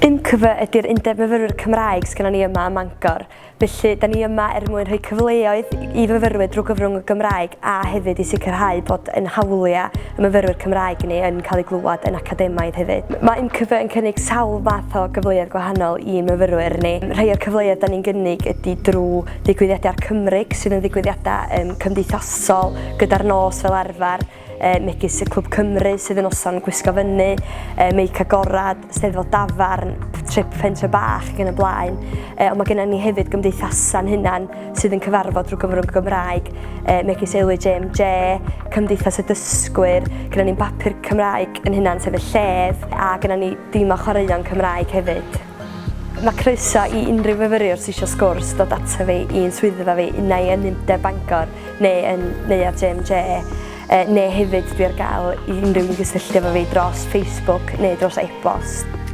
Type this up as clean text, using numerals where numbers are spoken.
IMCFA ydy'r Undeb Myfyrwyr Cymraeg sgynnon ni yma ym Mangor. Felly, da ni yma mwyn rhoi cyfleoedd i fyfyrwyr drwy gyfrwng y Gymraeg a hefyd i sicrhau bod yn hawliau y myfyrwyr Cymraeg ni yn cael ei glywed yn academaidd hefyd. Mae IMCFA yn cynnig sawl fath o gyfleoedd gwahanol i myfyrwyr ni. Rhai o'r cyfleoedd da ni'n gynnig ydy drwy ddigwyddiadau Cymru sydd yn ddigwyddiadau cymdeithasol gyda'r nos fel arfer. Megis y Clwb Cymru sydd yn noson gwisgo fyny, Meic Agorad, Steddfod Dafarn, trip Pentre Bach ac yn y blaen. Ond mae gennym ni hefyd gymdeithasa'n hynna'n sydd yn cyfarfod drwy gyfrwng Gymraeg, megis Elwy JMJ, Cymdeithas y Dysgwyr, gennym ni'n bapur Cymraeg yn hynna'n sef y Llef, a gennym ni dim o chwaraeon Cymraeg hefyd. Mae croeso i unrhyw fyfyriwr sydd eisiau sgwrs dod ata fi i'n swyddfa fi, neu yn Undeb Bangor neu ar JMJ. Neu hefyd dwi ar gael i unrhyw un gysylltu efo fi dros Facebook neu dros e-bost.